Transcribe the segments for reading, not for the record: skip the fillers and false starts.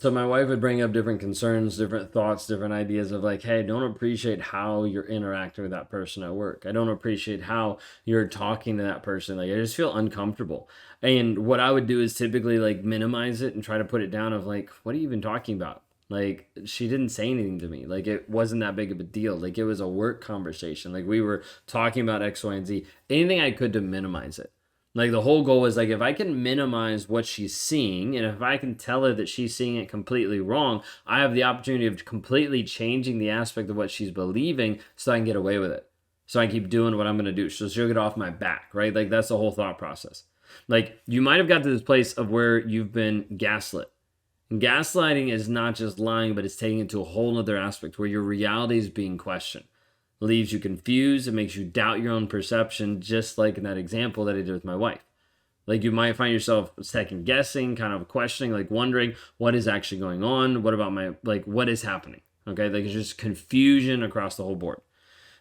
So my wife would bring up different concerns, different thoughts, different ideas of like, hey, I don't appreciate how you're interacting with that person at work. I don't appreciate how you're talking to that person. Like I just feel uncomfortable. And what I would do is typically like minimize it and try to put it down of like, what are you even talking about? Like she didn't say anything to me. Like it wasn't that big of a deal. Like it was a work conversation. Like we were talking about X, Y, and Z. Anything I could to minimize it. Like the whole goal is like if I can minimize what she's seeing and if I can tell her that she's seeing it completely wrong, I have the opportunity of completely changing the aspect of what she's believing so I can get away with it. So I keep doing what I'm going to do. So she'll get off my back, right? Like that's the whole thought process. Like you might have got to this place of where you've been gaslit. And gaslighting is not just lying, but it's taking it to a whole other aspect where your reality is being questioned. Leaves you confused. It makes you doubt your own perception, just like in that example that I did with my wife. Like you might find yourself second guessing, kind of questioning, like wondering what is actually going on. What about what is happening? Okay, like it's just confusion across the whole board.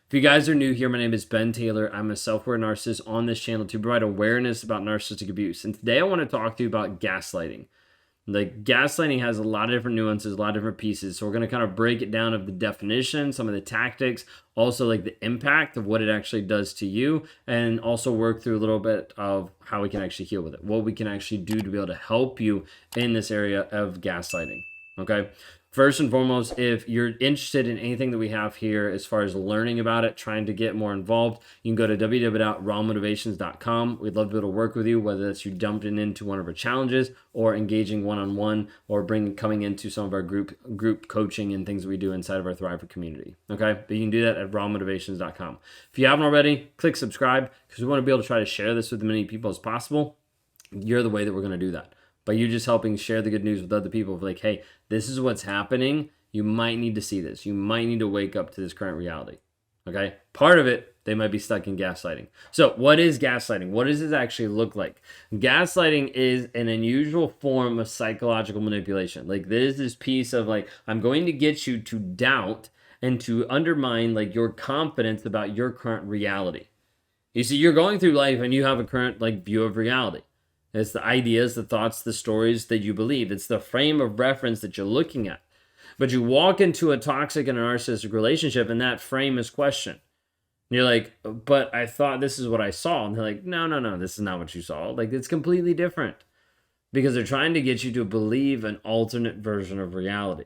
If you guys are new here, my name is Ben Taylor. I'm a self-aware narcissist on this channel to provide awareness about narcissistic abuse. And today I want to talk to you about gaslighting. Like gaslighting has a lot of different nuances, a lot of different pieces. So we're going to kind of break it down of the definition, some of the tactics, also like the impact of what it actually does to you, and also work through a little bit of how we can actually heal with it, what we can actually do to be able to help you in this area of gaslighting. Okay. First and foremost, if you're interested in anything that we have here as far as learning about it, trying to get more involved, you can go to www.rawmotivations.com. We'd love to be able to work with you, whether that's you dumping into one of our challenges or engaging one-on-one or coming into some of our group coaching and things that we do inside of our Thriver community. Okay? But you can do that at rawmotivations.com. If you haven't already, click subscribe because we want to be able to try to share this with as many people as possible. You're the way that we're going to do that. By you just helping share the good news with other people, like, hey, this is what's happening. You might need to see this. You might need to wake up to this current reality. Okay? Part of it, they might be stuck in gaslighting. So what is gaslighting? What does this actually look like? Gaslighting is an unusual form of psychological manipulation. Like there's this piece of like, I'm going to get you to doubt and to undermine like your confidence about your current reality. You see, you're going through life and you have a current like view of reality. It's the ideas, the thoughts, the stories that you believe. It's the frame of reference that you're looking at. But you walk into a toxic and a narcissistic relationship and that frame is questioned. And you're like, but I thought this is what I saw. And they're like, no, this is not what you saw. Like, it's completely different. Because they're trying to get you to believe an alternate version of reality.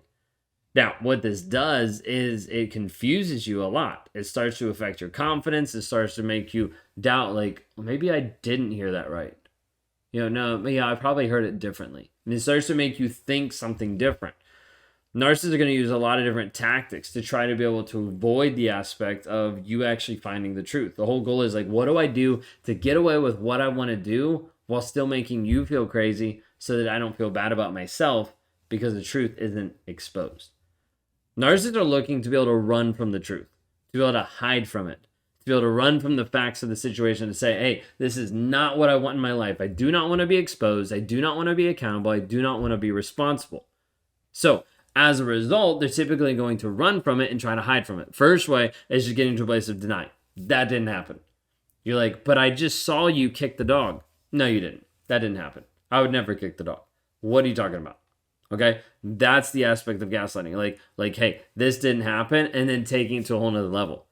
Now, what this does is it confuses you a lot. It starts to affect your confidence. It starts to make you doubt, like, maybe I didn't hear that right. I probably heard it differently. And it starts to make you think something different. Narcissists are going to use a lot of different tactics to try to be able to avoid the aspect of you actually finding the truth. The whole goal is like, what do I do to get away with what I want to do while still making you feel crazy so that I don't feel bad about myself because the truth isn't exposed. Narcissists are looking to be able to run from the truth, to be able to hide from it. To be able to run from the facts of the situation and say, hey, this is not what I want in my life. I do not want to be exposed. I do not want to be accountable. I do not want to be responsible. So as a result, they're typically going to run from it and try to hide from it. First way is just getting to a place of denial. That didn't happen. You're like, but I just saw you kick the dog. No, you didn't. That didn't happen. I would never kick the dog. What are you talking about? Okay, that's the aspect of gaslighting. Like, hey, this didn't happen, and then taking it to a whole nother level.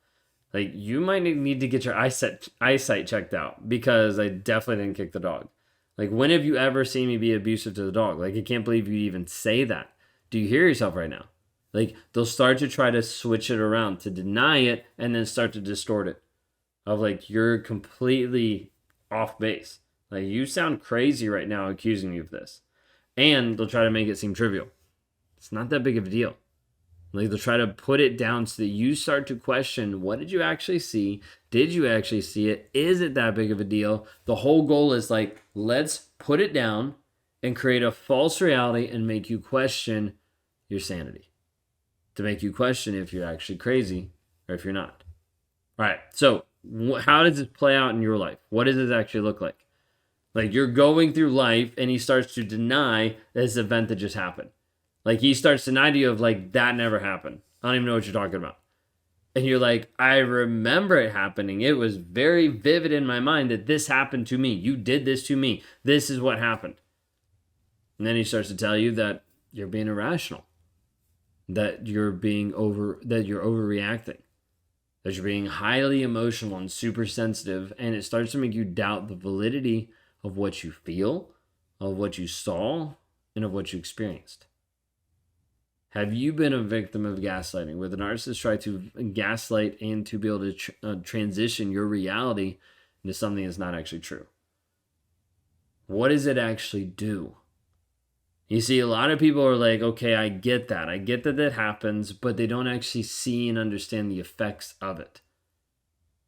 Like, you might need to get your eyesight checked out because I definitely didn't kick the dog. Like, when have you ever seen me be abusive to the dog? Like, I can't believe you even say that. Do you hear yourself right now? Like, they'll start to try to switch it around, to deny it, and then start to distort it. Of, like, you're completely off base. Like, you sound crazy right now accusing me of this. And they'll try to make it seem trivial. It's not that big of a deal. Like they'll try to put it down so that you start to question, what did you actually see? Did you actually see it? Is it that big of a deal? The whole goal is like, let's put it down and create a false reality and make you question your sanity. To make you question if you're actually crazy or if you're not. All right, so how does this play out in your life? What does this actually look like? Like you're going through life and he starts to deny this event that just happened. Like he starts to deny to you of like, that never happened. I don't even know what you're talking about. And you're like, I remember it happening. It was very vivid in my mind that this happened to me. You did this to me. This is what happened. And then he starts to tell you that you're being irrational, that you're overreacting, that you're being highly emotional and super sensitive, and it starts to make you doubt the validity of what you feel, of what you saw, and of what you experienced. Have you been a victim of gaslighting, where the narcissist try to gaslight and to be able to transition your reality into something that's not actually true? What does it actually do? You see, a lot of people are like, okay, I get that. I get that happens, but they don't actually see and understand the effects of it.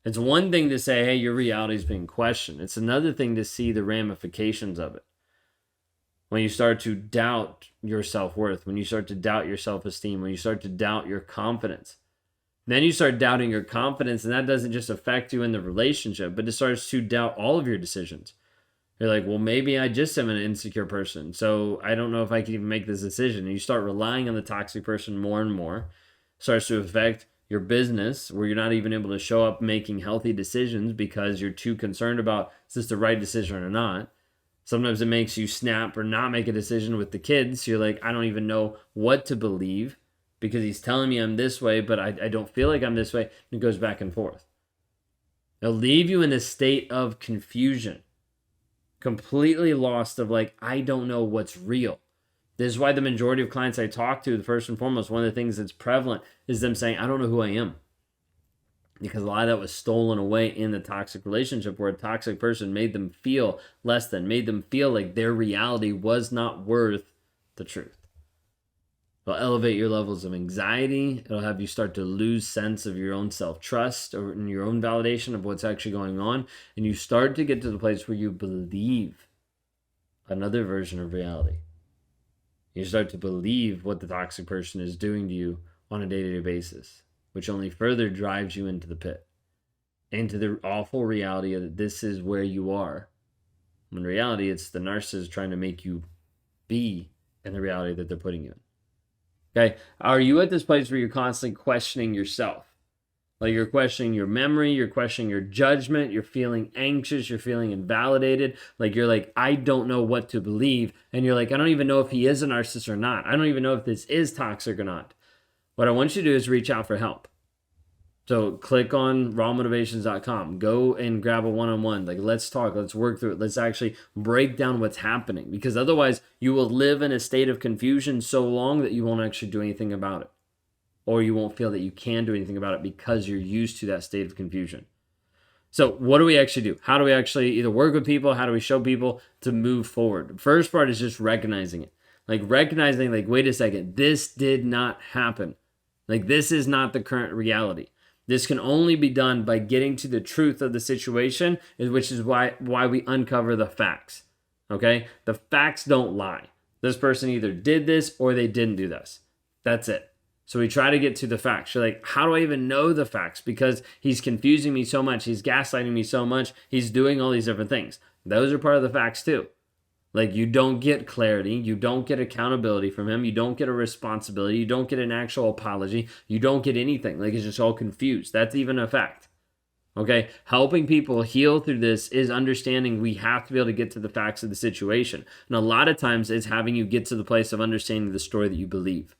It's one thing to say, hey, your reality is being questioned. It's another thing to see the ramifications of it. When you start to doubt your self-worth, when you start to doubt your self-esteem, when you start to doubt your confidence, then you start doubting your confidence, and that doesn't just affect you in the relationship, but it starts to doubt all of your decisions. You're like, well, maybe I just am an insecure person, so I don't know if I can even make this decision. And you start relying on the toxic person more and more. It starts to affect your business, where you're not even able to show up making healthy decisions because you're too concerned about, is this the right decision or not? Sometimes it makes you snap or not make a decision with the kids. You're like, I don't even know what to believe because he's telling me I'm this way, but I don't feel like I'm this way. And it goes back and forth. It'll leave you in a state of confusion, completely lost of like, I don't know what's real. This is why the majority of clients I talk to, first and foremost, one of the things that's prevalent is them saying, I don't know who I am. Because a lot of that was stolen away in the toxic relationship, where a toxic person made them feel less than, made them feel like their reality was not worth the truth. It'll elevate your levels of anxiety. It'll have you start to lose sense of your own self-trust or in your own validation of what's actually going on. And you start to get to the place where you believe another version of reality. You start to believe what the toxic person is doing to you on a day-to-day basis, which only further drives you into the pit, into the awful reality that this is where you are. When in reality, it's the narcissist trying to make you be in the reality that they're putting you in. Okay, are you at this place where you're constantly questioning yourself? Like you're questioning your memory, you're questioning your judgment, you're feeling anxious, you're feeling invalidated. Like you're like, I don't know what to believe. And you're like, I don't even know if he is a narcissist or not. I don't even know if this is toxic or not. What I want you to do is reach out for help. So click on rawmotivations.com. Go and grab a one-on-one. Like, let's talk. Let's work through it. Let's actually break down what's happening. Because otherwise, you will live in a state of confusion so long that you won't actually do anything about it. Or you won't feel that you can do anything about it because you're used to that state of confusion. So what do we actually do? How do we actually either work with people? How do we show people to move forward? The first part is just recognizing it. Like recognizing, like, wait a second, this did not happen. Like, this is not the current reality. This can only be done by getting to the truth of the situation, which is why we uncover the facts. Okay? The facts don't lie. This person either did this or they didn't do this. That's it. So we try to get to the facts. You're like, how do I even know the facts? Because he's confusing me so much. He's gaslighting me so much. He's doing all these different things. Those are part of the facts too. Like, you don't get clarity. You don't get accountability from him. You don't get a responsibility. You don't get an actual apology. You don't get anything. Like, it's just all confused. That's even a fact. Okay? Helping people heal through this is understanding we have to be able to get to the facts of the situation. And a lot of times it's having you get to the place of understanding the story that you believe.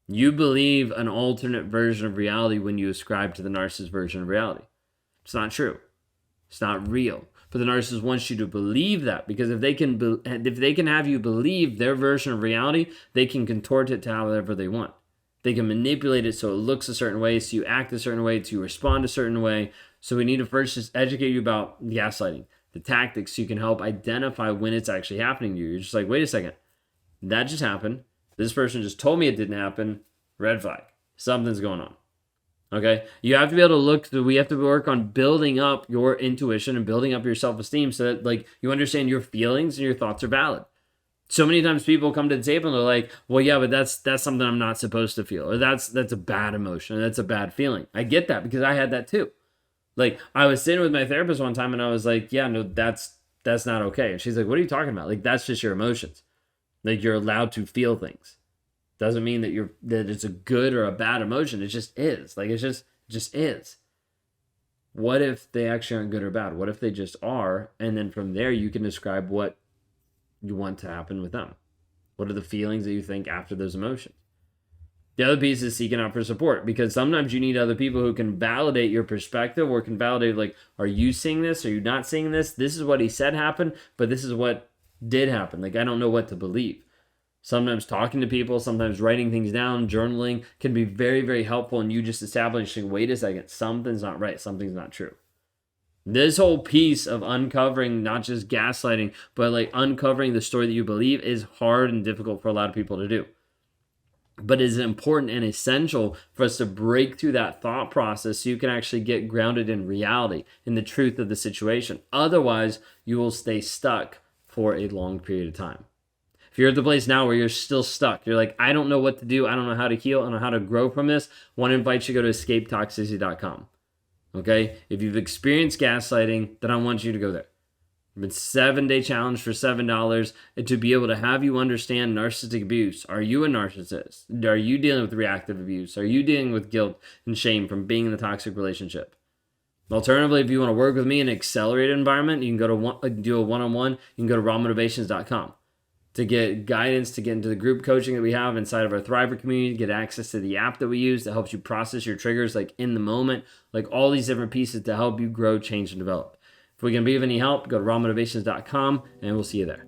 You believe an alternate version of reality when you ascribe to the narcissist version of reality. It's not true. It's not real. But the narcissist wants you to believe that, because if they can have you believe their version of reality, they can contort it to however they want. They can manipulate it so it looks a certain way, so you act a certain way, so you respond a certain way. So we need to first just educate you about gaslighting, the tactics, so you can help identify when it's actually happening to you. You're just like, wait a second, that just happened. This person just told me it didn't happen. Red flag. Something's going on. Okay? You have to be able to we have to work on building up your intuition and building up your self-esteem so that, like, you understand your feelings and your thoughts are valid. So many times people come to the table and they're like, well, yeah, but that's something I'm not supposed to feel. Or that's a bad emotion. Or that's a bad feeling. I get that because I had that too. Like, I was sitting with my therapist one time and I was like, yeah, no, that's not okay. And she's like, what are you talking about? Like, that's just your emotions. Like, you're allowed to feel things. Doesn't mean that it's a good or a bad emotion. It just is. Like, it just is. What if they actually aren't good or bad? What if they just are? And then from there, you can describe what you want to happen with them. What are the feelings that you think after those emotions? The other piece is seeking out for support, because sometimes you need other people who can validate your perspective or can validate, like, are you seeing this? Are you not seeing this? This is what he said happened, but this is what did happen. Like, I don't know what to believe. Sometimes talking to people, sometimes writing things down, journaling can be very, very helpful in you just establishing, wait a second, something's not right, something's not true. This whole piece of uncovering not just gaslighting, but like uncovering the story that you believe is hard and difficult for a lot of people to do. But it is important and essential for us to break through that thought process so you can actually get grounded in reality, in the truth of the situation. Otherwise, you will stay stuck for a long period of time. If you're at the place now where you're still stuck, you're like, I don't know what to do, I don't know how to heal, I don't know how to grow from this, I want to invite you to go to escapetoxicity.com. Okay? If you've experienced gaslighting, then I want you to go there. It's a 7-day challenge for $7 to be able to have you understand narcissistic abuse. Are you a narcissist? Are you dealing with reactive abuse? Are you dealing with guilt and shame from being in a toxic relationship? Alternatively, if you want to work with me in an accelerated environment, you can go to do a one-on-one. You can go to rawmotivations.com to get guidance, to get into the group coaching that we have inside of our Thriver community, get access to the app that we use that helps you process your triggers like in the moment, like all these different pieces to help you grow, change, and develop. If we can be of any help, go to rawmotivations.com and we'll see you there.